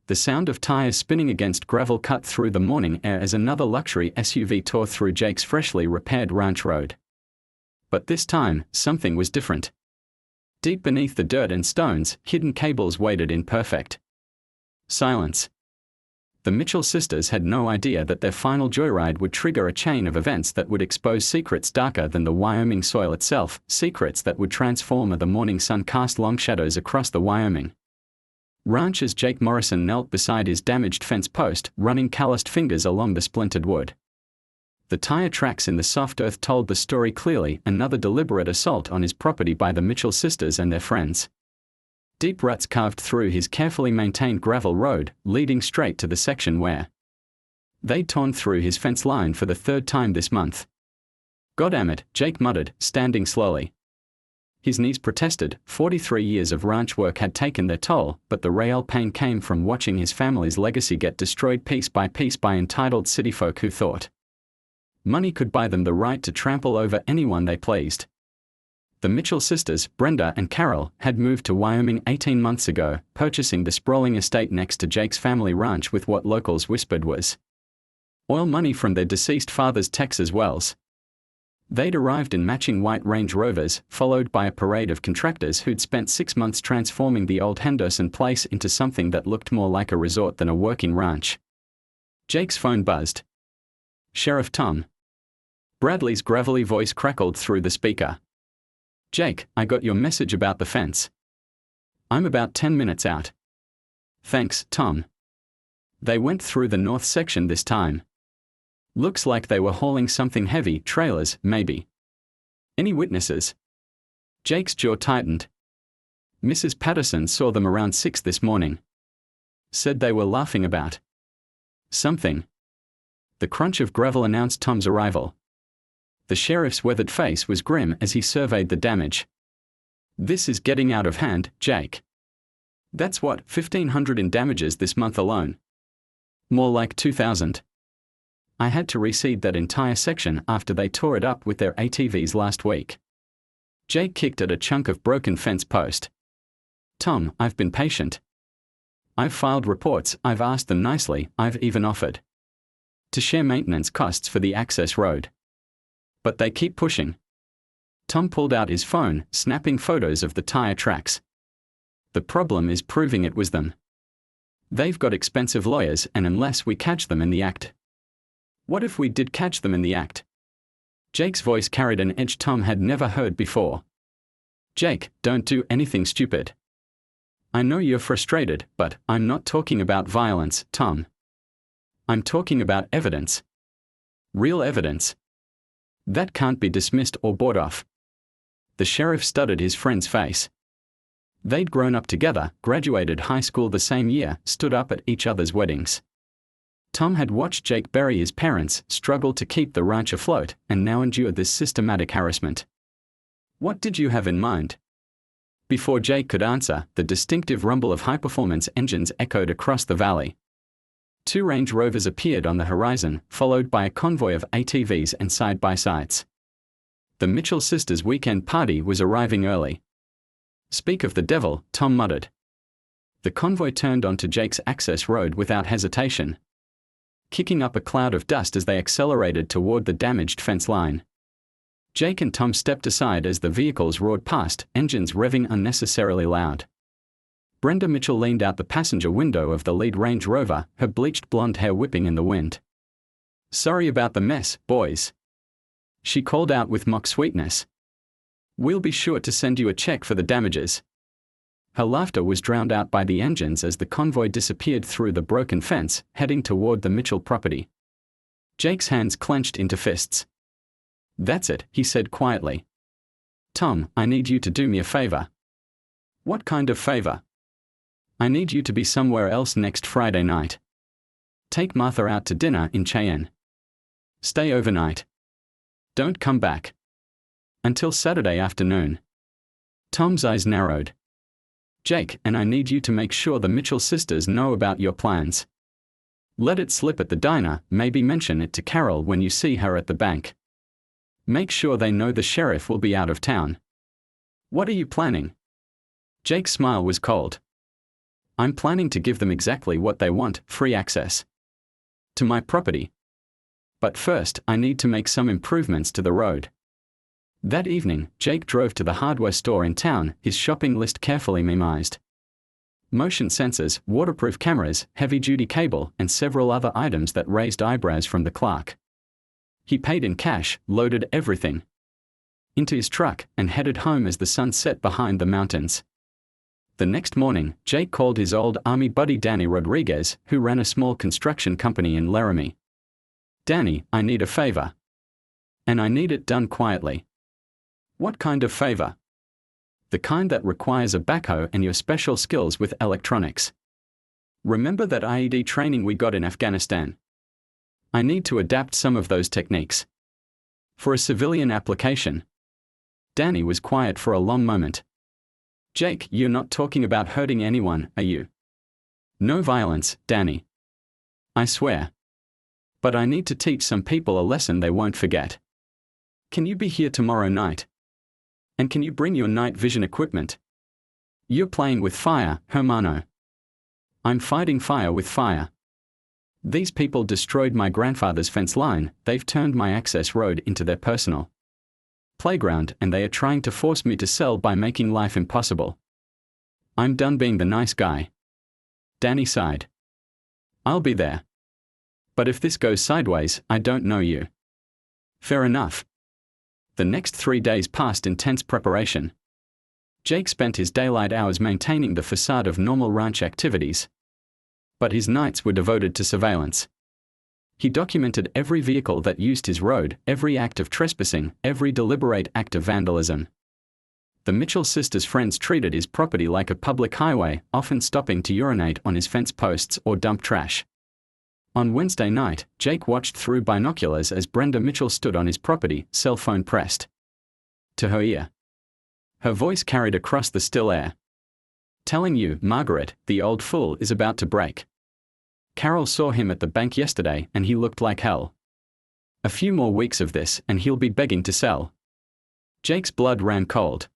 The sound of tires spinning against gravel cut through the morning air as another luxury SUV tore through Jake's freshly repaired ranch road. But this time, something was different. Deep beneath the dirt and stones, hidden cables waited in perfect silence. The Mitchell sisters had no idea that their final joyride would trigger a chain of events that would expose secrets darker than the Wyoming soil itself, secrets that would transform as the morning sun cast long shadows across the Wyoming ranch as Jake Morrison knelt beside his damaged fence post, running calloused fingers along the splintered wood. The tire tracks in the soft earth told the story clearly, another deliberate assault on his property by the Mitchell sisters and their friends. Deep ruts carved through his carefully maintained gravel road, leading straight to the section where they'd torn through his fence line for the third time this month. "Goddamn," Jake muttered, standing slowly. His knees protested. 43 years of ranch work had taken their toll, but the real pain came from watching his family's legacy get destroyed piece by entitled city folk who thought money could buy them the right to trample over anyone they pleased. The Mitchell sisters, Brenda and Carol, had moved to Wyoming 18 months ago, purchasing the sprawling estate next to Jake's family ranch with what locals whispered was oil money from their deceased father's Texas wells. They'd arrived in matching white Range Rovers, followed by a parade of contractors who'd spent 6 months transforming the old Henderson place into something that looked more like a resort than a working ranch. Jake's phone buzzed. "Sheriff Tom." Bradley's gravelly voice crackled through the speaker. "Jake, I got your message about the fence. I'm about 10 minutes out." "Thanks, Tom." They went through the north section this time. "Looks like they were hauling something heavy, trailers, maybe. Any witnesses?" Jake's jaw tightened. "Mrs. Patterson saw them around 6 this morning. Said they were laughing about something." The crunch of gravel announced Tom's arrival. The sheriff's weathered face was grim as he surveyed the damage. "This is getting out of hand, Jake. That's what, 1,500 in damages this month alone. More like 2,000. I had to reseed that entire section after they tore it up with their ATVs last week." Jake kicked at a chunk of broken fence post. "Tom, I've been patient. I've filed reports, I've asked them nicely, I've even offered to share maintenance costs for the access road. But they keep pushing." Tom pulled out his phone, snapping photos of the tire tracks. "The problem is proving it was them. They've got expensive lawyers, and unless we catch them in the act." "What if we did catch them in the act?" Jake's voice carried an edge Tom had never heard before. "Jake, don't do anything stupid. I know you're frustrated, but I'm not talking about violence, Tom. I'm talking about evidence. Real evidence. That can't be dismissed or bought off." The sheriff studied his friend's face. They'd grown up together, graduated high school the same year, stood up at each other's weddings. Tom had watched Jake bury his parents, struggle to keep the ranch afloat, and now endure this systematic harassment. "What did you have in mind?" Before Jake could answer, the distinctive rumble of high-performance engines echoed across the valley. 2 Range Rovers appeared on the horizon, followed by a convoy of ATVs and side-by-sides. The Mitchell sisters' weekend party was arriving early. "Speak of the devil," Tom muttered. The convoy turned onto Jake's access road without hesitation, kicking up a cloud of dust as they accelerated toward the damaged fence line. Jake and Tom stepped aside as the vehicles roared past, engines revving unnecessarily loud. Brenda Mitchell leaned out the passenger window of the lead Range Rover, her bleached blonde hair whipping in the wind. "Sorry about the mess, boys," she called out with mock sweetness. "We'll be sure to send you a check for the damages." Her laughter was drowned out by the engines as the convoy disappeared through the broken fence, heading toward the Mitchell property. Jake's hands clenched into fists. "That's it," he said quietly. "Tom, I need you to do me a favor." "What kind of favor?" "I need you to be somewhere else next Friday night. Take Martha out to dinner in Cheyenne. Stay overnight. Don't come back until Saturday afternoon." Tom's eyes narrowed. "Jake, and I need you to make sure the Mitchell sisters know about your plans. Let it slip at the diner, maybe mention it to Carol when you see her at the bank. Make sure they know the sheriff will be out of town." "What are you planning?" Jake's smile was cold. I'm planning to give them exactly what they want, free access to my property. But first, I need to make some improvements to the road. That evening, Jake drove to the hardware store in town, his shopping list carefully memorized. Motion sensors, waterproof cameras, heavy-duty cable, and several other items that raised eyebrows from the clerk. He paid in cash, loaded everything into his truck, and headed home as the sun set behind the mountains. The next morning, Jake called his old army buddy Danny Rodriguez, who ran a small construction company in Laramie. "Danny, I need a favor. And I need it done quietly." "What kind of favor?" "The kind that requires a backhoe and your special skills with electronics. Remember that IED training we got in Afghanistan? I need to adapt some of those techniques for a civilian application." Danny was quiet for a long moment. "Jake, you're not talking about hurting anyone, are you?" "No violence, Danny. I swear. But I need to teach some people a lesson they won't forget. Can you be here tomorrow night? And can you bring your night vision equipment? You're playing with fire, hermano. I'm fighting fire with fire. These people destroyed my grandfather's fence line, they've turned my access road into their personal playground, and they are trying to force me to sell by making life impossible. I'm done being the nice guy." Danny sighed. "I'll be there. But if this goes sideways, I don't know you." "Fair enough." The next 3 days passed in tense preparation. Jake spent his daylight hours maintaining the facade of normal ranch activities. But his nights were devoted to surveillance. He documented every vehicle that used his road, every act of trespassing, every deliberate act of vandalism. The Mitchell sisters' friends treated his property like a public highway, often stopping to urinate on his fence posts or dump trash. On Wednesday night, Jake watched through binoculars as Brenda Mitchell stood on his property, cell phone pressed to her ear. Her voice carried across the still air. "Telling you, Margaret, the old fool is about to break. Carol saw him at the bank yesterday and he looked like hell. A few more weeks of this and he'll be begging to sell." Jake's blood ran cold.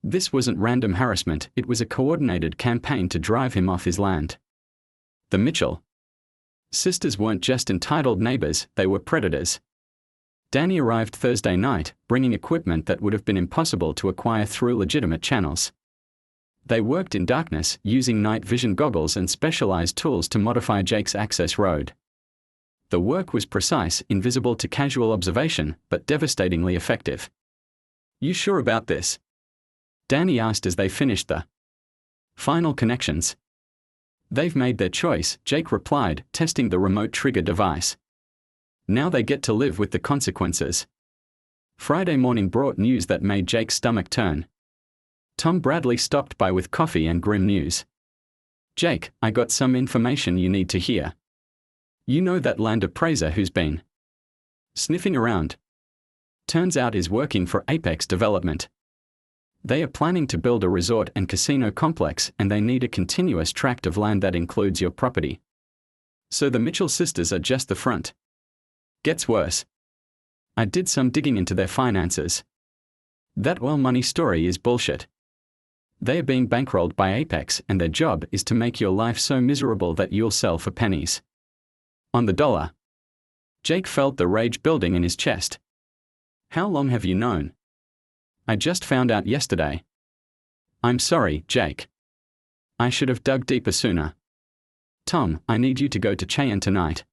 This wasn't random harassment, it was a coordinated campaign to drive him off his land. The Mitchell sisters weren't just entitled neighbors, they were predators. Danny arrived Thursday night, bringing equipment that would have been impossible to acquire through legitimate channels. They worked in darkness, using night vision goggles and specialized tools to modify Jake's access road. The work was precise, invisible to casual observation, but devastatingly effective. "You sure about this?" Danny asked as they finished the final connections. "They've made their choice," Jake replied, testing the remote trigger device. "Now they get to live with the consequences." Friday morning brought news that made Jake's stomach turn. Tom Bradley stopped by with coffee and grim news. "Jake, I got some information you need to hear. You know that land appraiser who's been sniffing around? Turns out is working for Apex Development. They are planning to build a resort and casino complex, and they need a continuous tract of land that includes your property. So the Mitchell sisters are just the front. Gets worse. I did some digging into their finances. That oil money story is bullshit. They are being bankrolled by Apex, and their job is to make your life so miserable that you'll sell for pennies on the dollar." Jake felt the rage building in his chest. "How long have you known?" "I just found out yesterday." "I'm sorry, Jake. I should have dug deeper sooner." "Tom, I need you to go to Cheyenne tonight.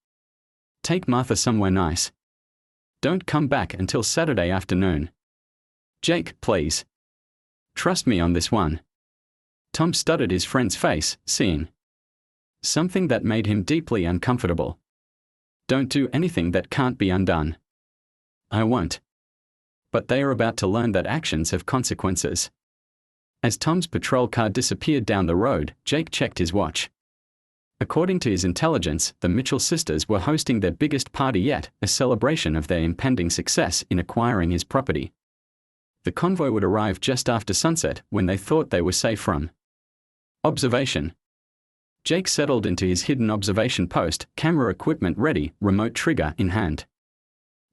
Take Martha somewhere nice. Don't come back until Saturday afternoon. Jake, please. Trust me on this one." Tom studied his friend's face, seeing something that made him deeply uncomfortable. "Don't do anything that can't be undone." "I won't." But they are about to learn that actions have consequences. As Tom's patrol car disappeared down the road, Jake checked his watch. According to his intelligence, the Mitchell sisters were hosting their biggest party yet, a celebration of their impending success in acquiring his property. The convoy would arrive just after sunset, when they thought they were safe from observation. Jake settled into his hidden observation post, camera equipment ready, remote trigger in hand.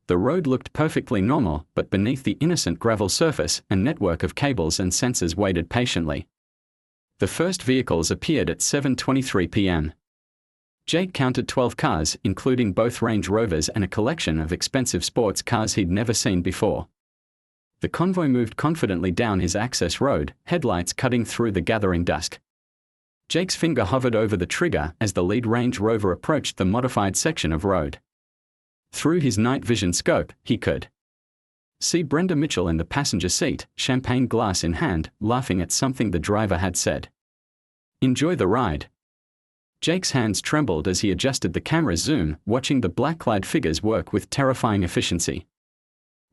The road looked perfectly normal, but beneath the innocent gravel surface, a network of cables and sensors waited patiently. The first vehicles appeared at 7:23 p.m. Jake counted 12 cars, including both Range Rovers and a collection of expensive sports cars he'd never seen before. The convoy moved confidently down his access road, headlights cutting through the gathering dusk. Jake's finger hovered over the trigger as the lead Range Rover approached the modified section of road. Through his night vision scope, he could see Brenda Mitchell in the passenger seat, champagne glass in hand, laughing at something the driver had said. "Enjoy the ride." Jake's hands trembled as he adjusted the camera's zoom, watching the black-clad figures work with terrifying efficiency.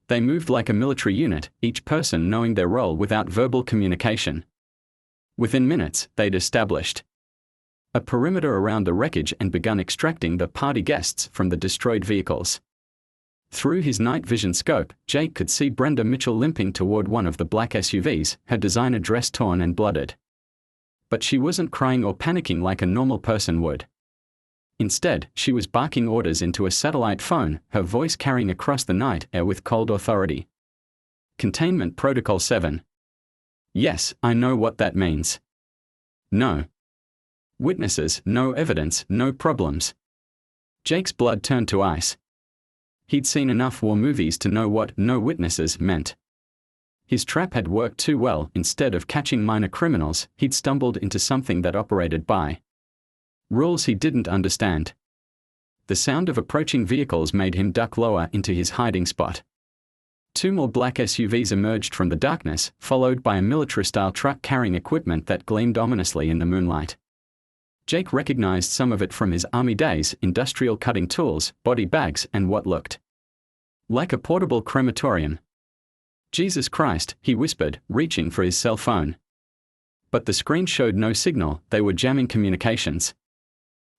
They moved like a military unit, each person knowing their role without verbal communication. Within minutes, they'd established a perimeter around the wreckage and begun extracting the party guests from the destroyed vehicles. Through his night vision scope, Jake could see Brenda Mitchell limping toward one of the black SUVs, her designer dress torn and blooded. But she wasn't crying or panicking like a normal person would. Instead, she was barking orders into a satellite phone, her voice carrying across the night air with cold authority. Containment Protocol 7. Yes, I know what that means. No witnesses, no evidence, no problems. Jake's blood turned to ice. He'd seen enough war movies to know what "no witnesses" meant. His trap had worked too well. Instead of catching minor criminals, he'd stumbled into something that operated by rules he didn't understand. The sound of approaching vehicles made him duck lower into his hiding spot. Two more black SUVs emerged from the darkness, followed by a military-style truck carrying equipment that gleamed ominously in the moonlight. Jake recognized some of it from his army days: industrial cutting tools, body bags, and what looked like a portable crematorium. "Jesus Christ," he whispered, reaching for his cell phone. But the screen showed no signal. They were jamming communications.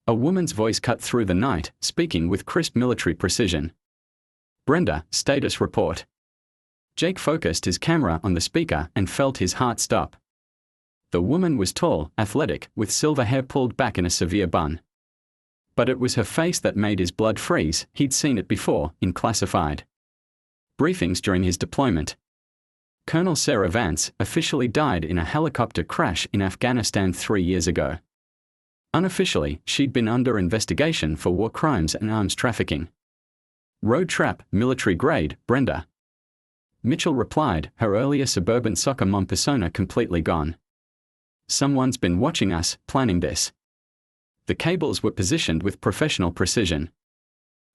A woman's voice cut through the night, speaking with crisp military precision. "Brenda, status report." Jake focused his camera on the speaker and felt his heart stop. The woman was tall, athletic, with silver hair pulled back in a severe bun. But it was her face that made his blood freeze. He'd seen it before, in classified briefings during his deployment. Colonel Sarah Vance officially died in a helicopter crash in Afghanistan 3 years ago. Unofficially, she'd been under investigation for war crimes and arms trafficking. "Road trap, military grade, Brenda." Mitchell replied, her earlier suburban soccer mom persona completely gone. "Someone's been watching us, planning this." The cables were positioned with professional precision.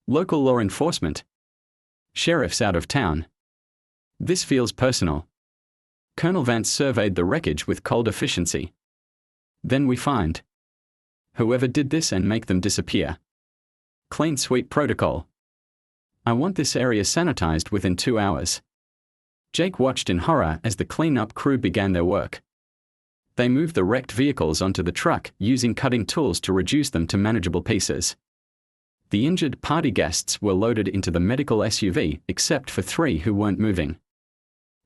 "Local law enforcement. Sheriff's out of town. This feels personal." Colonel Vance surveyed the wreckage with cold efficiency. "Then we find whoever did this and make them disappear. Clean sweep protocol. I want this area sanitized within 2 hours." Jake watched in horror as the cleanup crew began their work. They moved the wrecked vehicles onto the truck, using cutting tools to reduce them to manageable pieces. The injured party guests were loaded into the medical SUV, except for 3 who weren't moving.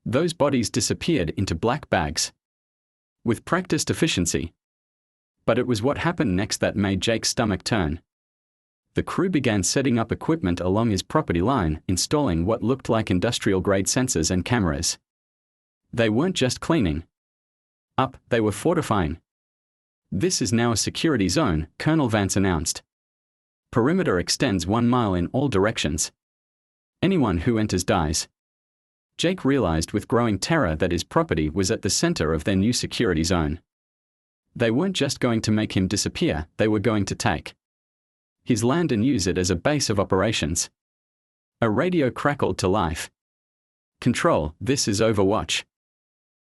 Those bodies disappeared into black bags with practiced efficiency. But it was what happened next that made Jake's stomach turn. The crew began setting up equipment along his property line, installing what looked like industrial-grade sensors and cameras. They weren't just cleaning up, they were fortifying. "This is now a security zone," Colonel Vance announced. "Perimeter extends 1 mile in all directions. Anyone who enters dies." Jake realized with growing terror that his property was at the center of their new security zone. They weren't just going to make him disappear, they were going to take his land and use it as a base of operations. A radio crackled to life. "Control, this is Overwatch.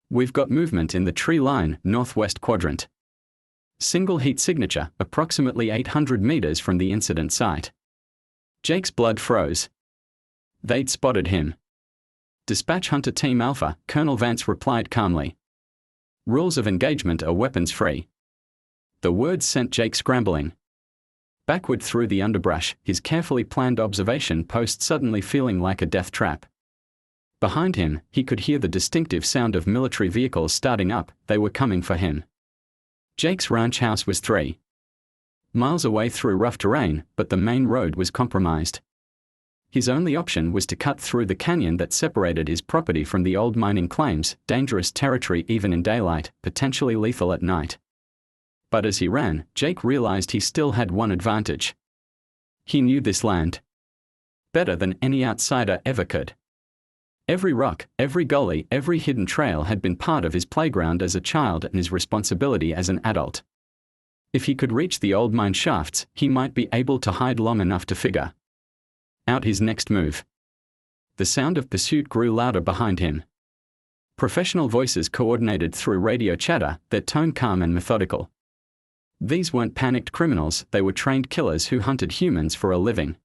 We've got movement in the tree line, northwest quadrant. Single heat signature, approximately 800 meters from the incident site." Jake's blood froze. They'd spotted him. "Dispatch Hunter Team Alpha," Colonel Vance replied calmly. "Rules of engagement are weapons-free." The words sent Jake scrambling backward through the underbrush, his carefully planned observation post suddenly feeling like a death trap. Behind him, he could hear the distinctive sound of military vehicles starting up. They were coming for him. Jake's ranch house was 3 miles away through rough terrain, but the main road was compromised. His only option was to cut through the canyon that separated his property from the old mining claims, dangerous territory even in daylight, potentially lethal at night. But as he ran, Jake realized he still had one advantage. He knew this land better than any outsider ever could. Every rock, every gully, every hidden trail had been part of his playground as a child and his responsibility as an adult. If he could reach the old mine shafts, he might be able to hide long enough to figure out his next move. The sound of pursuit grew louder behind him. Professional voices coordinated through radio chatter, their tone calm and methodical. These weren't panicked criminals, they were trained killers who hunted humans for a living.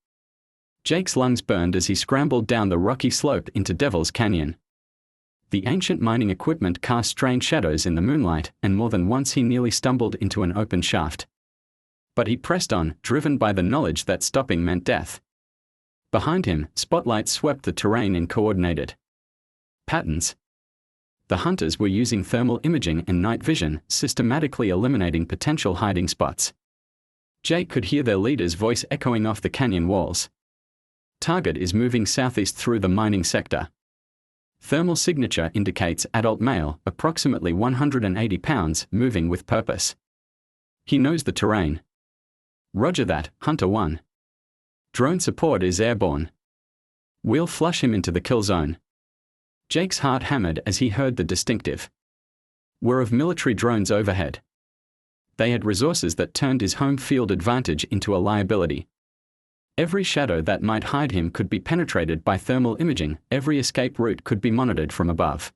Jake's lungs burned as he scrambled down the rocky slope into Devil's Canyon. The ancient mining equipment cast strange shadows in the moonlight, and more than once he nearly stumbled into an open shaft. But he pressed on, driven by the knowledge that stopping meant death. Behind him, spotlights swept the terrain in coordinated patterns. The hunters were using thermal imaging and night vision, systematically eliminating potential hiding spots. Jake could hear their leader's voice echoing off the canyon walls. Target is moving southeast through the mining sector. Thermal signature indicates adult male, approximately 180 pounds, moving with purpose. He knows the terrain. Roger that, Hunter 1. Drone support is airborne. We'll flush him into the kill zone. Jake's heart hammered as he heard the distinctive whir of military drones overhead. They had resources that turned his home field advantage into a liability. Every shadow that might hide him could be penetrated by thermal imaging, every escape route could be monitored from above.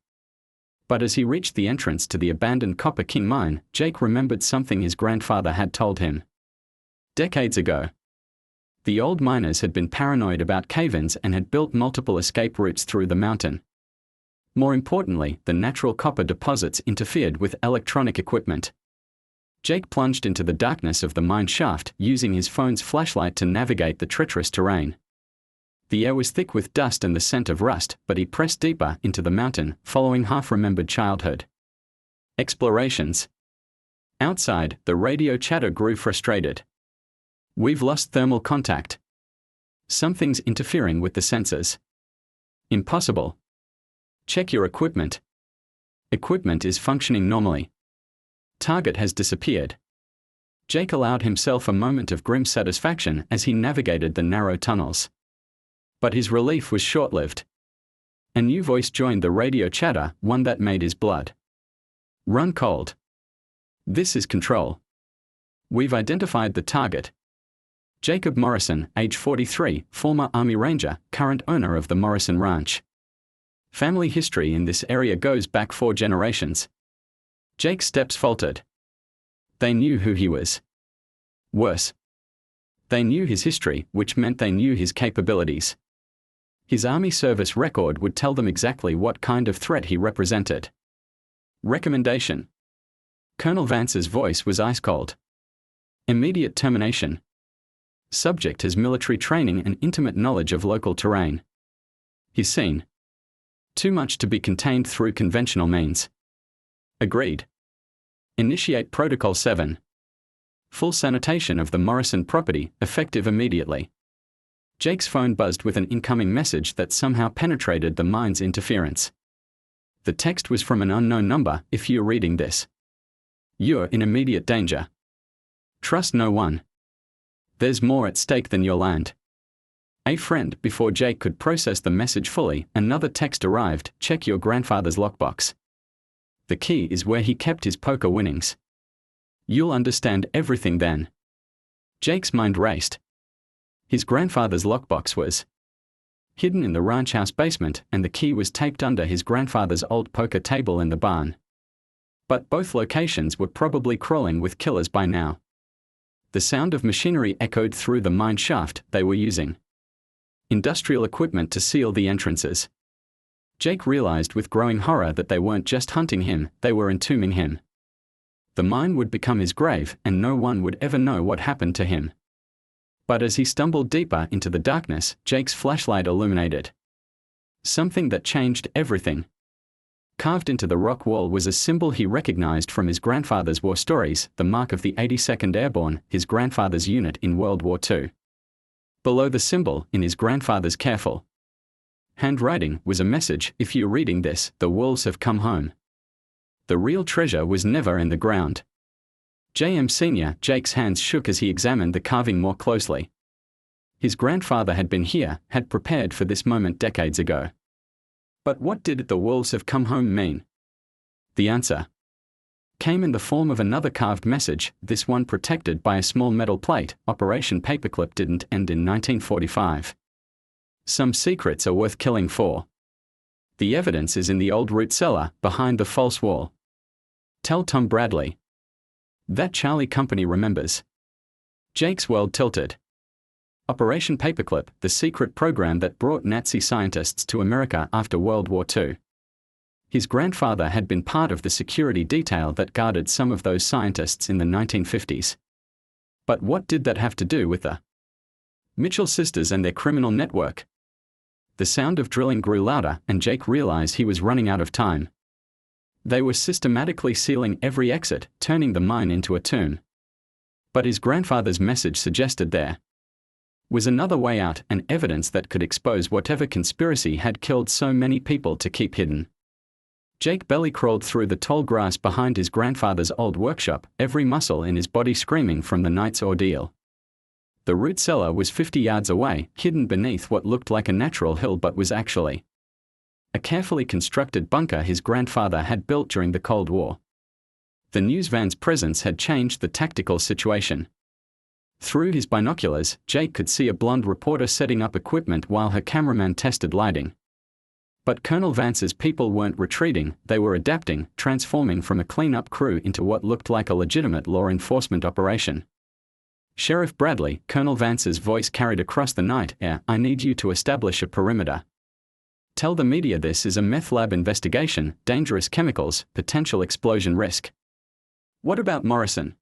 But as he reached the entrance to the abandoned Copper King mine, Jake remembered something his grandfather had told him. Decades ago, the old miners had been paranoid about cave-ins and had built multiple escape routes through the mountain. More importantly, the natural copper deposits interfered with electronic equipment. Jake plunged into the darkness of the mine shaft, using his phone's flashlight to navigate the treacherous terrain. The air was thick with dust and the scent of rust, but he pressed deeper into the mountain, following half-remembered childhood explorations. Outside, the radio chatter grew frustrated. We've lost thermal contact. Something's interfering with the sensors. Impossible. Check your equipment. Equipment is functioning normally. Target has disappeared. Jake allowed himself a moment of grim satisfaction as he navigated the narrow tunnels. But his relief was short-lived. A new voice joined the radio chatter, one that made his blood run cold. This is Control. We've identified the target. Jacob Morrison, age 43, former Army Ranger, current owner of the Morrison Ranch. Family history in this area goes back 4 generations. Jake's steps faltered. They knew who he was. Worse, they knew his history, which meant they knew his capabilities. His Army service record would tell them exactly what kind of threat he represented. Recommendation. Colonel Vance's voice was ice-cold. Immediate termination. Subject has military training and intimate knowledge of local terrain. He's seen too much to be contained through conventional means. Agreed. Initiate Protocol 7. Full sanitation of the Morrison property, effective immediately. Jake's phone buzzed with an incoming message that somehow penetrated the mine's interference. The text was from an unknown number. If you're reading this, you're in immediate danger. Trust no one. There's more at stake than your land. A friend. Before Jake could process the message fully, another text arrived. Check your grandfather's lockbox. The key is where he kept his poker winnings. You'll understand everything then. Jake's mind raced. His grandfather's lockbox was hidden in the ranch house basement, and the key was taped under his grandfather's old poker table in the barn. But both locations were probably crawling with killers by now. The sound of machinery echoed through the mine shaft. They were using industrial equipment to seal the entrances. Jake realized with growing horror that they weren't just hunting him, they were entombing him. The mine would become his grave, and no one would ever know what happened to him. But as he stumbled deeper into the darkness, Jake's flashlight illuminated something that changed everything. Carved into the rock wall was a symbol he recognized from his grandfather's war stories, the mark of the 82nd Airborne, his grandfather's unit in World War II. Below the symbol, in his grandfather's careful handwriting, was a message: "If you're reading this, the wolves have come home." The real treasure was never in the ground. J.M. Sr. Jake's hands shook as he examined the carving more closely. His grandfather had been here, had prepared for this moment decades ago. But what did "the wolves have come home" mean? The answer came in the form of another carved message, this one protected by a small metal plate. Operation Paperclip didn't end in 1945. Some secrets are worth killing for. The evidence is in the old root cellar, behind the false wall. Tell Tom Bradley. That Charlie Company remembers. Jake's world tilted. Operation Paperclip, the secret program that brought Nazi scientists to America after World War II. His grandfather had been part of the security detail that guarded some of those scientists in the 1950s. But what did that have to do with the Mitchell sisters and their criminal network? The sound of drilling grew louder, and Jake realized he was running out of time. They were systematically sealing every exit, turning the mine into a tomb. But his grandfather's message suggested there was another way out, and evidence that could expose whatever conspiracy had killed so many people to keep hidden. Jake belly crawled through the tall grass behind his grandfather's old workshop, every muscle in his body screaming from the night's ordeal. The root cellar was 50 yards away, hidden beneath what looked like a natural hill but was actually a carefully constructed bunker his grandfather had built during the Cold War. The news van's presence had changed the tactical situation. Through his binoculars, Jake could see a blonde reporter setting up equipment while her cameraman tested lighting. But Colonel Vance's people weren't retreating, they were adapting, transforming from a cleanup crew into what looked like a legitimate law enforcement operation. "Sheriff Bradley," Colonel Vance's voice carried across the night air, "I need you to establish a perimeter. Tell the media this is a meth lab investigation, dangerous chemicals, potential explosion risk." "What about Morrison?"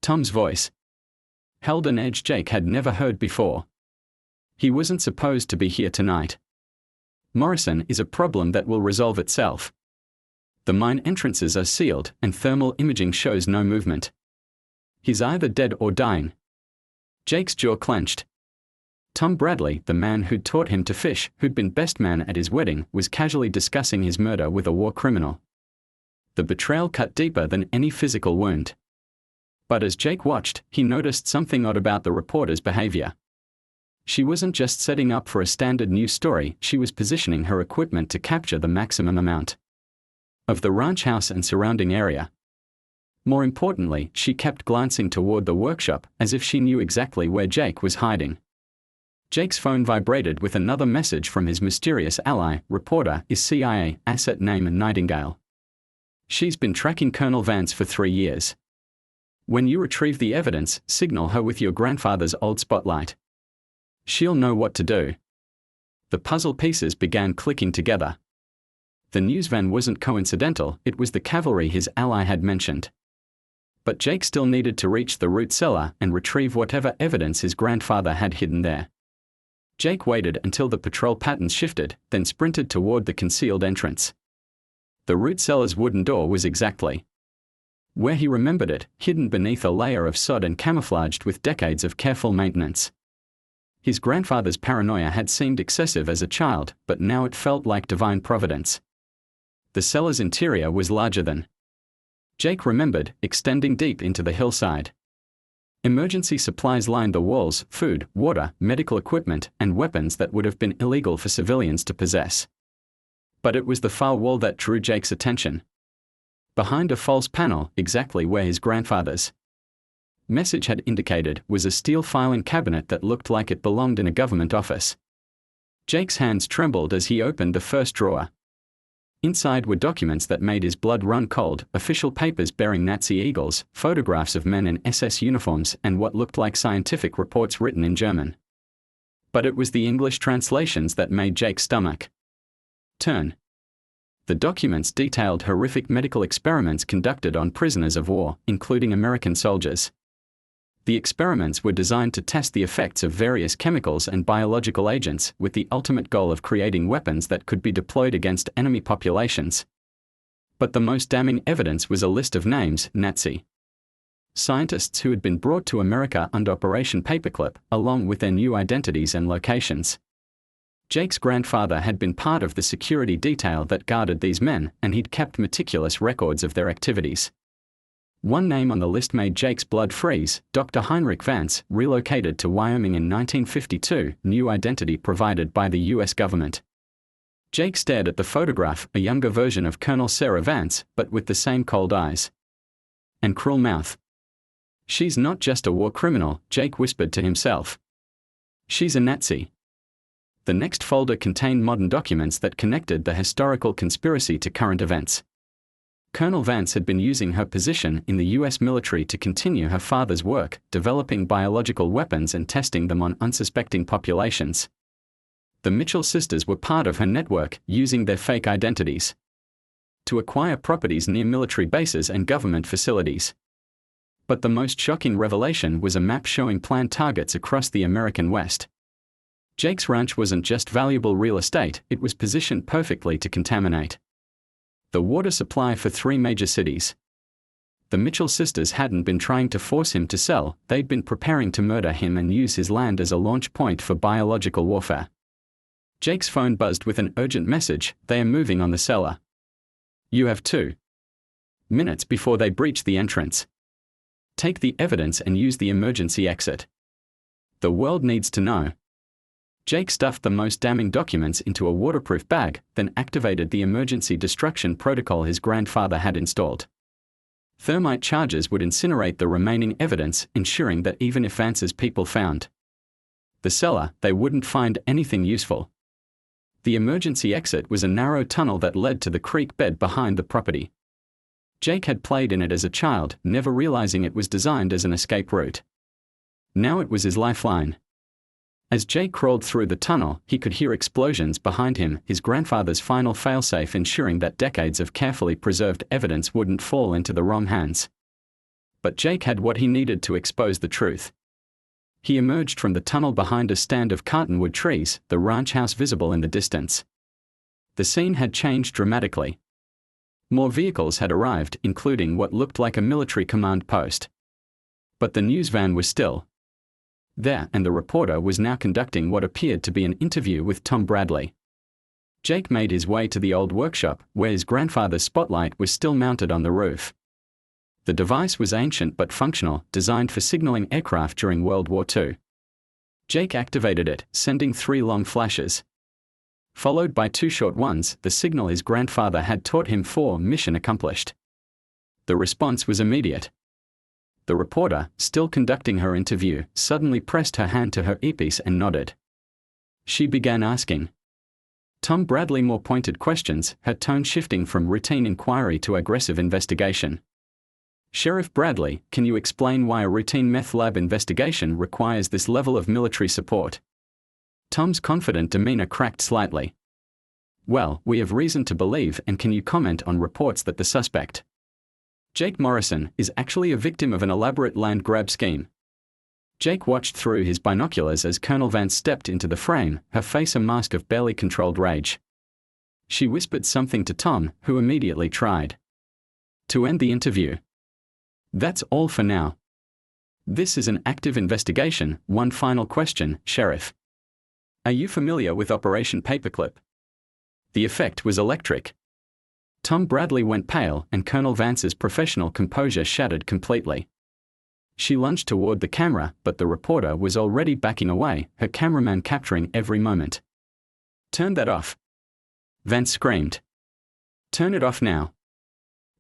Tom's voice held an edge Jake had never heard before. "He wasn't supposed to be here tonight. Morrison is a problem that will resolve itself. The mine entrances are sealed, and thermal imaging shows no movement. He's either dead or dying." Jake's jaw clenched. Tom Bradley, the man who'd taught him to fish, who'd been best man at his wedding, was casually discussing his murder with a war criminal. The betrayal cut deeper than any physical wound. But as Jake watched, he noticed something odd about the reporter's behavior. She wasn't just setting up for a standard news story, she was positioning her equipment to capture the maximum amount of the ranch house and surrounding area. More importantly, she kept glancing toward the workshop, as if she knew exactly where Jake was hiding. Jake's phone vibrated with another message from his mysterious ally. "Reporter is CIA, asset name Nightingale. She's been tracking Colonel Vance for 3 years. When you retrieve the evidence, signal her with your grandfather's old spotlight. She'll know what to do." The puzzle pieces began clicking together. The news van wasn't coincidental, it was the cavalry his ally had mentioned. But Jake still needed to reach the root cellar and retrieve whatever evidence his grandfather had hidden there. Jake waited until the patrol patterns shifted, then sprinted toward the concealed entrance. The root cellar's wooden door was exactly where he remembered it, hidden beneath a layer of sod and camouflaged with decades of careful maintenance. His grandfather's paranoia had seemed excessive as a child, but now it felt like divine providence. The cellar's interior was larger than Jake remembered, extending deep into the hillside. Emergency supplies lined the walls: food, water, medical equipment, and weapons that would have been illegal for civilians to possess. But it was the far wall that drew Jake's attention. Behind a false panel, exactly where his grandfather's message had indicated, was a steel filing cabinet that looked like it belonged in a government office. Jake's hands trembled as he opened the first drawer. Inside were documents that made his blood run cold: official papers bearing Nazi eagles, photographs of men in SS uniforms, and what looked like scientific reports written in German. But it was the English translations that made Jake's stomach turn. The documents detailed horrific medical experiments conducted on prisoners of war, including American soldiers. The experiments were designed to test the effects of various chemicals and biological agents, with the ultimate goal of creating weapons that could be deployed against enemy populations. But the most damning evidence was a list of names: Nazi Scientists who had been brought to America under Operation Paperclip, along with their new identities and locations. Jake's grandfather had been part of the security detail that guarded these men, and he'd kept meticulous records of their activities. One name on the list made Jake's blood freeze: Dr. Heinrich Vance, relocated to Wyoming in 1952, new identity provided by the U.S. government. Jake stared at the photograph, a younger version of Colonel Sarah Vance, but with the same cold eyes and cruel mouth. She's not just a war criminal, Jake whispered to himself. She's a Nazi. The next folder contained modern documents that connected the historical conspiracy to current events. Colonel Vance had been using her position in the U.S. military to continue her father's work, developing biological weapons and testing them on unsuspecting populations. The Mitchell sisters were part of her network, using their fake identities to acquire properties near military bases and government facilities. But the most shocking revelation was a map showing planned targets across the American West. Jake's ranch wasn't just valuable real estate, it was positioned perfectly to contaminate the water supply for 3 major cities. The Mitchell sisters hadn't been trying to force him to sell, they'd been preparing to murder him and use his land as a launch point for biological warfare. Jake's phone buzzed with an urgent message: "They are moving on the cellar. You have 2 minutes before they breach the entrance. Take the evidence and use the emergency exit. The world needs to know." Jake stuffed the most damning documents into a waterproof bag, then activated the emergency destruction protocol his grandfather had installed. Thermite charges would incinerate the remaining evidence, ensuring that even if Vance's people found the cellar, they wouldn't find anything useful. The emergency exit was a narrow tunnel that led to the creek bed behind the property. Jake had played in it as a child, never realizing it was designed as an escape route. Now it was his lifeline. As Jake crawled through the tunnel, he could hear explosions behind him, his grandfather's final failsafe ensuring that decades of carefully preserved evidence wouldn't fall into the wrong hands. But Jake had what he needed to expose the truth. He emerged from the tunnel behind a stand of cottonwood trees, the ranch house visible in the distance. The scene had changed dramatically. More vehicles had arrived, including what looked like a military command post. But the news van was still there, and the reporter was now conducting what appeared to be an interview with Tom Bradley. Jake made his way to the old workshop, where his grandfather's spotlight was still mounted on the roof. The device was ancient but functional, designed for signaling aircraft during World War II. Jake activated it, sending 3 long flashes, followed by 2 short ones, the signal his grandfather had taught him for mission accomplished. The response was immediate. The reporter, still conducting her interview, suddenly pressed her hand to her earpiece and nodded. She began asking Tom Bradley more pointed questions, her tone shifting from routine inquiry to aggressive investigation. "Sheriff Bradley, can you explain why a routine meth lab investigation requires this level of military support?" Tom's confident demeanor cracked slightly. "Well, we have reason to believe, and can you comment on reports that the suspect, Jake Morrison, is actually a victim of an elaborate land grab scheme?" Jake watched through his binoculars as Colonel Vance stepped into the frame, her face a mask of barely controlled rage. She whispered something to Tom, who immediately tried to end the interview. "That's all for now. This is an active investigation. One final question, Sheriff. Are you familiar with Operation Paperclip?" The effect was electric. Tom Bradley went pale, and Colonel Vance's professional composure shattered completely. She lunged toward the camera, but the reporter was already backing away, her cameraman capturing every moment. "Turn that off!" Vance screamed. "Turn it off now!"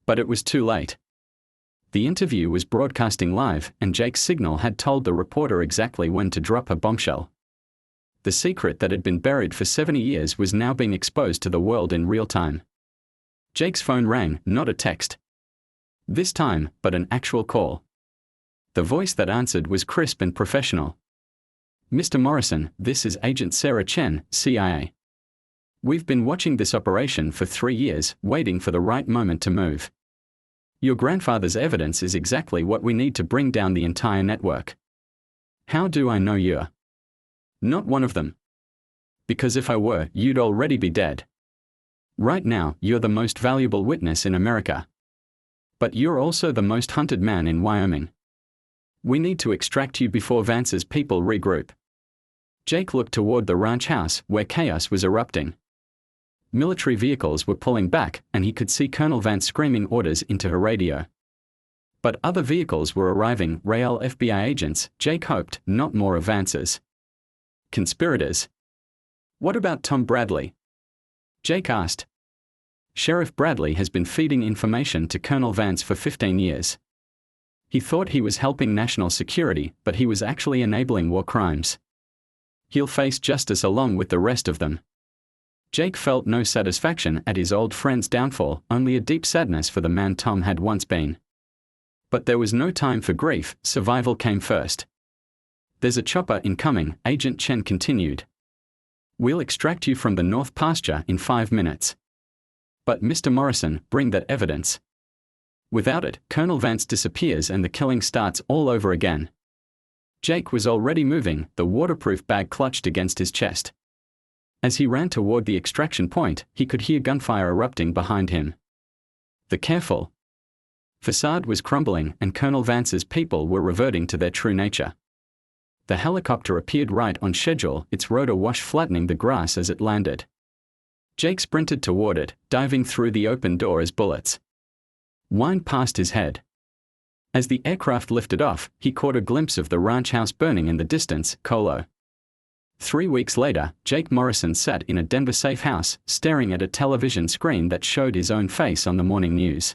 But it was too late. The interview was broadcasting live, and Jake's signal had told the reporter exactly when to drop a bombshell. The secret that had been buried for 70 years was now being exposed to the world in real time. Jake's phone rang, not a text this time, but an actual call. The voice that answered was crisp and professional. "Mr. Morrison, this is Agent Sarah Chen, CIA. We've been watching this operation for 3 years, waiting for the right moment to move. Your grandfather's evidence is exactly what we need to bring down the entire network. How do I know you're not one of them? Because if I were, you'd already be dead. Right now, you're the most valuable witness in America. But you're also the most hunted man in Wyoming. We need to extract you before Vance's people regroup. Jake looked toward the ranch house where chaos was erupting. Military vehicles were pulling back, and he could see Colonel Vance screaming orders into her radio. But other vehicles were arriving, real FBI agents, Jake hoped, not more of Vance's conspirators. What about Tom Bradley? Jake asked. Sheriff Bradley has been feeding information to Colonel Vance for 15 years. He thought he was helping national security, but he was actually enabling war crimes. He'll face justice along with the rest of them. Jake felt no satisfaction at his old friend's downfall, only a deep sadness for the man Tom had once been. But there was no time for grief, survival came first. There's a chopper incoming, Agent Chen continued. We'll extract you from the north pasture in 5 minutes. But Mr. Morrison, bring that evidence. Without it, Colonel Vance disappears and the killing starts all over again. Jake was already moving, the waterproof bag clutched against his chest. As he ran toward the extraction point, he could hear gunfire erupting behind him. The careful facade was crumbling, and Colonel Vance's people were reverting to their true nature. The helicopter appeared right on schedule, its rotor wash flattening the grass as it landed. Jake sprinted toward it, diving through the open door as bullets whined past his head. As the aircraft lifted off, he caught a glimpse of the ranch house burning in the distance, Colo. 3 weeks later, Jake Morrison sat in a Denver safe house, staring at a television screen that showed his own face on the morning news.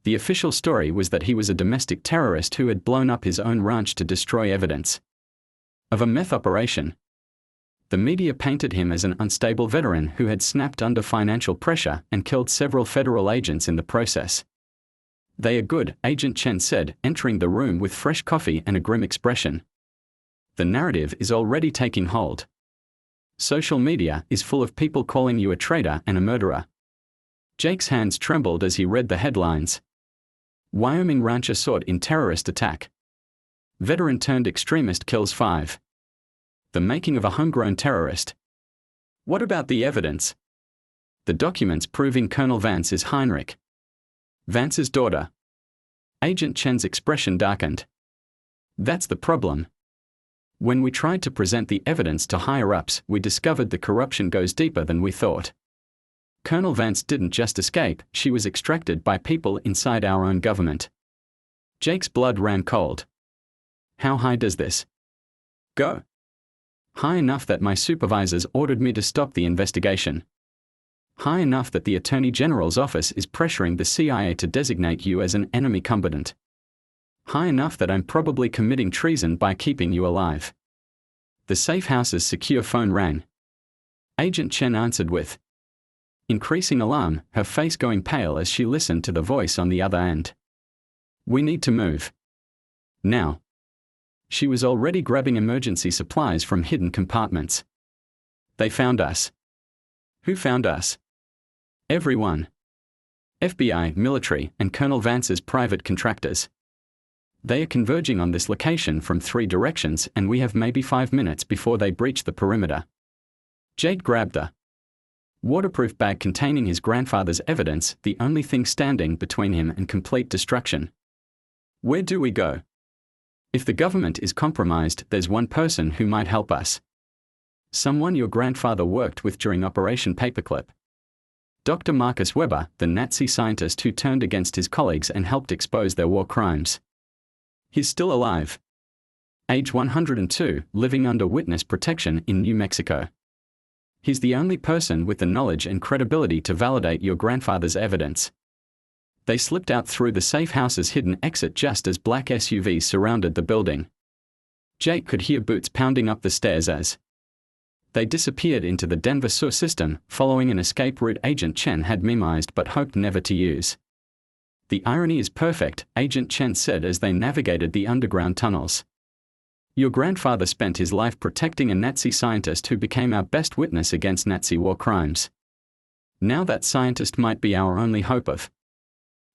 The official story was that he was a domestic terrorist who had blown up his own ranch to destroy evidence of a meth operation. The media painted him as an unstable veteran who had snapped under financial pressure and killed several federal agents in the process. They are good, Agent Chen said, entering the room with fresh coffee and a grim expression. The narrative is already taking hold. Social media is full of people calling you a traitor and a murderer. Jake's hands trembled as he read the headlines. Wyoming rancher sought in terrorist attack. Veteran turned extremist kills 5. The making of a homegrown terrorist. What about the evidence? The documents proving Colonel Vance is Heinrich Vance's daughter. Agent Chen's expression darkened. That's the problem. When we tried to present the evidence to higher-ups, we discovered the corruption goes deeper than we thought. Colonel Vance didn't just escape, she was extracted by people inside our own government. Jake's blood ran cold. How high does this go? High enough that my supervisors ordered me to stop the investigation. High enough that the Attorney General's office is pressuring the CIA to designate you as an enemy combatant. High enough that I'm probably committing treason by keeping you alive. The safe house's secure phone rang. Agent Chen answered with increasing alarm, her face going pale as she listened to the voice on the other end. We need to move. Now. She was already grabbing emergency supplies from hidden compartments. They found us. Who found us? Everyone. FBI, military, and Colonel Vance's private contractors. They are converging on this location from 3 directions, and we have maybe 5 minutes before they breach the perimeter. Jake grabbed the waterproof bag containing his grandfather's evidence, the only thing standing between him and complete destruction. Where do we go? If the government is compromised, there's one person who might help us. Someone your grandfather worked with during Operation Paperclip. Dr. Marcus Weber, the Nazi scientist who turned against his colleagues and helped expose their war crimes. He's still alive. Age 102, living under witness protection in New Mexico. He's the only person with the knowledge and credibility to validate your grandfather's evidence. They slipped out through the safe house's hidden exit just as black SUVs surrounded the building. Jake could hear boots pounding up the stairs as they disappeared into the Denver sewer system, following an escape route Agent Chen had memorized but hoped never to use. The irony is perfect, Agent Chen said as they navigated the underground tunnels. Your grandfather spent his life protecting a Nazi scientist who became our best witness against Nazi war crimes. Now that scientist might be our only hope of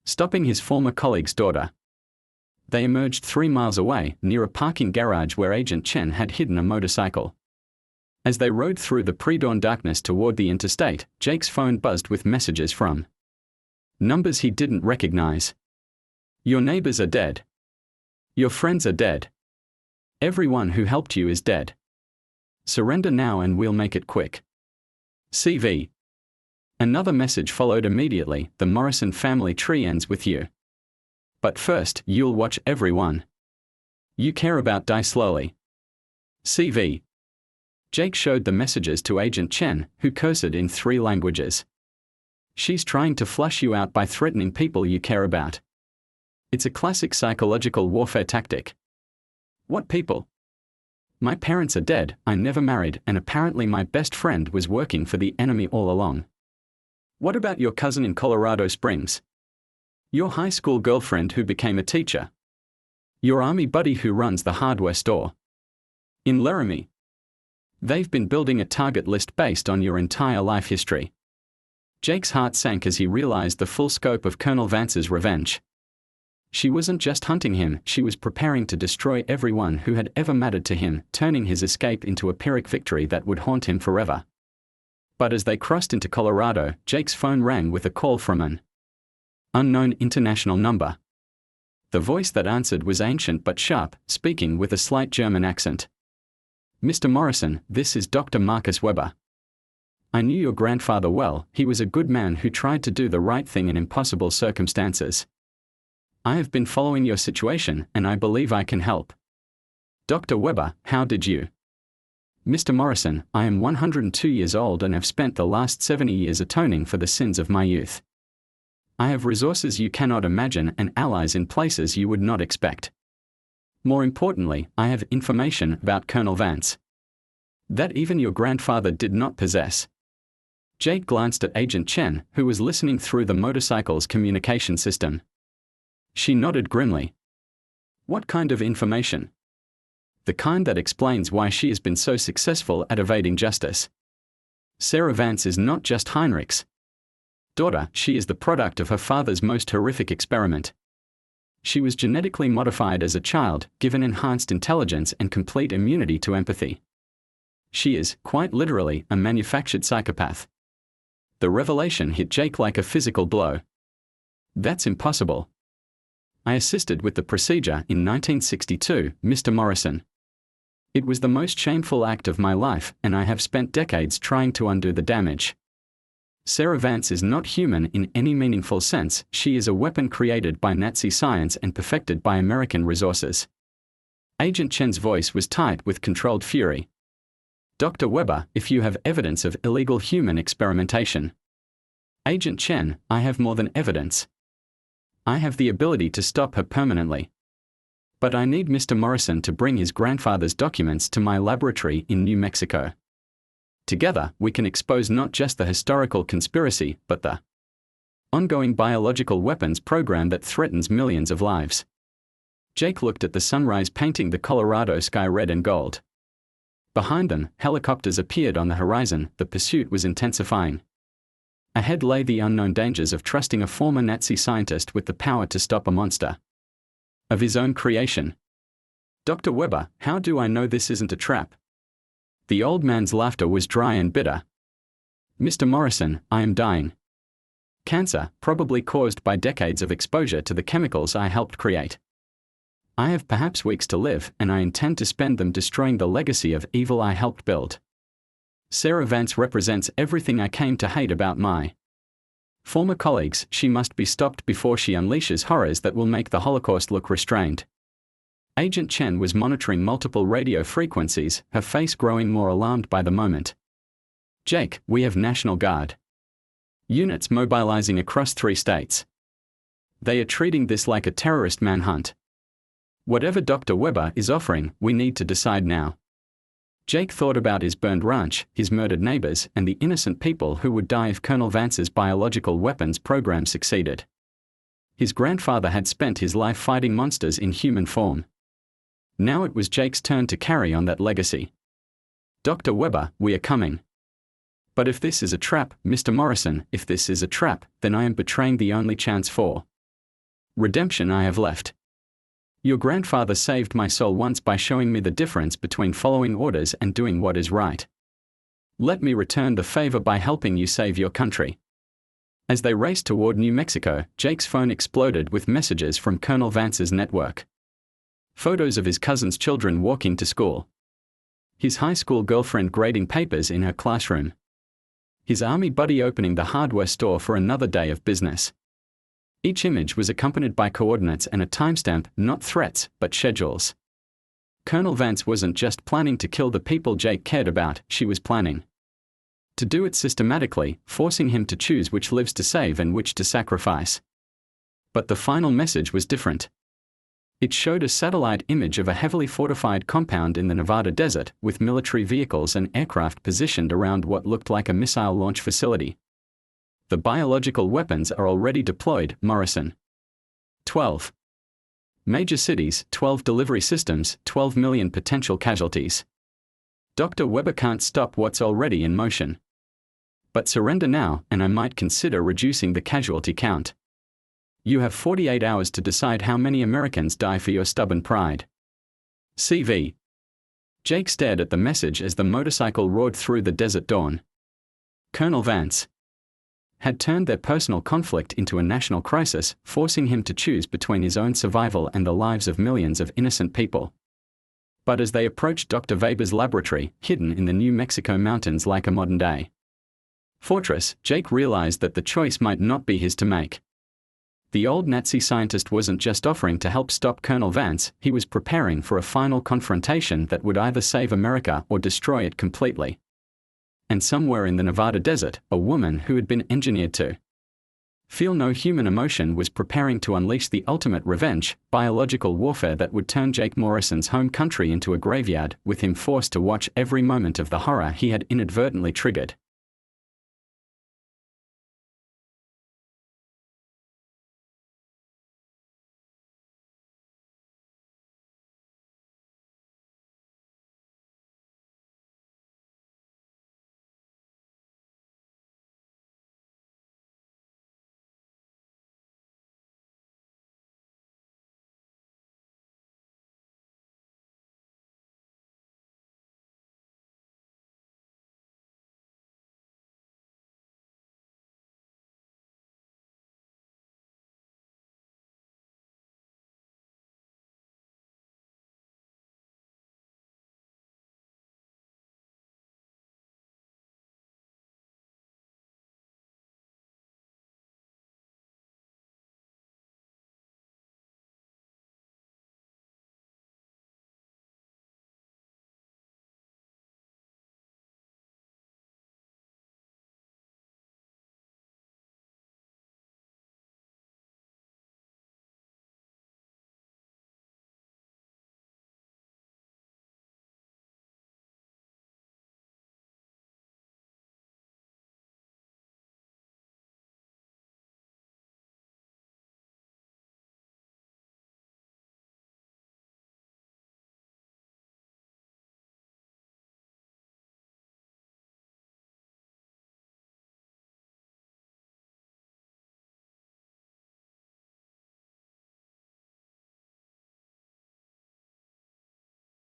stopping his former colleague's daughter. They emerged 3 miles away, near a parking garage where Agent Chen had hidden a motorcycle. As they rode through the pre-dawn darkness toward the interstate, Jake's phone buzzed with messages from numbers he didn't recognize. Your neighbors are dead. Your friends are dead. Everyone who helped you is dead. Surrender now and we'll make it quick. CV. Another message followed immediately. The Morrison family tree ends with you. But first, you'll watch everyone you care about die slowly. CV. Jake showed the messages to Agent Chen, who cursed in 3 languages. She's trying to flush you out by threatening people you care about. It's a classic psychological warfare tactic. What people? My parents are dead, I never married, and apparently my best friend was working for the enemy all along. What about your cousin in Colorado Springs? Your high school girlfriend who became a teacher? Your army buddy who runs the hardware store? In Laramie? They've been building a target list based on your entire life history. Jake's heart sank as he realized the full scope of Colonel Vance's revenge. She wasn't just hunting him, she was preparing to destroy everyone who had ever mattered to him, turning his escape into a Pyrrhic victory that would haunt him forever. But as they crossed into Colorado, Jake's phone rang with a call from an unknown international number. The voice that answered was ancient but sharp, speaking with a slight German accent. Mr. Morrison, this is Dr. Marcus Weber. I knew your grandfather well, he was a good man who tried to do the right thing in impossible circumstances. I have been following your situation, and I believe I can help. Dr. Weber, how did you? Mr. Morrison, I am 102 years old and have spent the last 70 years atoning for the sins of my youth. I have resources you cannot imagine and allies in places you would not expect. More importantly, I have information about Colonel Vance that even your grandfather did not possess. Jake glanced at Agent Chen, who was listening through the motorcycle's communication system. She nodded grimly. What kind of information? The kind that explains why she has been so successful at evading justice. Sarah Vance is not just Heinrich's daughter, she is the product of her father's most horrific experiment. She was genetically modified as a child, given enhanced intelligence and complete immunity to empathy. She is, quite literally, a manufactured psychopath. The revelation hit Jake like a physical blow. That's impossible. I assisted with the procedure in 1962, Mr. Morrison. It was the most shameful act of my life, and I have spent decades trying to undo the damage. Sarah Vance is not human in any meaningful sense, she is a weapon created by Nazi science and perfected by American resources. Agent Chen's voice was tight with controlled fury. Dr. Weber, if you have evidence of illegal human experimentation. Agent Chen, I have more than evidence. I have the ability to stop her permanently. But I need Mr. Morrison to bring his grandfather's documents to my laboratory in New Mexico. Together, we can expose not just the historical conspiracy, but the ongoing biological weapons program that threatens millions of lives. Jake looked at the sunrise painting the Colorado sky red and gold. Behind them, helicopters appeared on the horizon, the pursuit was intensifying. Ahead lay the unknown dangers of trusting a former Nazi scientist with the power to stop a monster of his own creation. Dr. Weber, how do I know this isn't a trap? The old man's laughter was dry and bitter. Mr. Morrison, I am dying. Cancer, probably caused by decades of exposure to the chemicals I helped create. I have perhaps weeks to live, and I intend to spend them destroying the legacy of evil I helped build. Sarah Vance represents everything I came to hate about my former colleagues. She must be stopped before she unleashes horrors that will make the Holocaust look restrained. Agent Chen was monitoring multiple radio frequencies, her face growing more alarmed by the moment. Jake, we have National Guard units mobilizing across 3 states. They are treating this like a terrorist manhunt. Whatever Dr. Weber is offering, we need to decide now. Jake thought about his burned ranch, his murdered neighbors, and the innocent people who would die if Colonel Vance's biological weapons program succeeded. His grandfather had spent his life fighting monsters in human form. Now it was Jake's turn to carry on that legacy. Dr. Weber, we are coming. But if this is a trap, Mr. Morrison, if this is a trap, then I am betraying the only chance for redemption I have left. Your grandfather saved my soul once by showing me the difference between following orders and doing what is right. Let me return the favor by helping you save your country. As they raced toward New Mexico, Jake's phone exploded with messages from Colonel Vance's network. Photos of his cousin's children walking to school. His high school girlfriend grading papers in her classroom. His army buddy opening the hardware store for another day of business. Each image was accompanied by coordinates and a timestamp, not threats, but schedules. Colonel Vance wasn't just planning to kill the people Jake cared about, she was planning to do it systematically, forcing him to choose which lives to save and which to sacrifice. But the final message was different. It showed a satellite image of a heavily fortified compound in the Nevada desert, with military vehicles and aircraft positioned around what looked like a missile launch facility. The biological weapons are already deployed, Morrison. 12. Major cities, 12 delivery systems, 12 million potential casualties. Dr. Weber can't stop what's already in motion. But surrender now, and I might consider reducing the casualty count. You have 48 hours to decide how many Americans die for your stubborn pride. CV. Jake stared at the message as the motorcycle roared through the desert dawn. Colonel Vance had turned their personal conflict into a national crisis, forcing him to choose between his own survival and the lives of millions of innocent people. But as they approached Dr. Weber's laboratory, hidden in the New Mexico mountains like a modern-day fortress, Jake realized that the choice might not be his to make. The old Nazi scientist wasn't just offering to help stop Colonel Vance, he was preparing for a final confrontation that would either save America or destroy it completely. And somewhere in the Nevada desert, a woman who had been engineered to feel no human emotion was preparing to unleash the ultimate revenge, biological warfare that would turn Jake Morrison's home country into a graveyard, with him forced to watch every moment of the horror he had inadvertently triggered.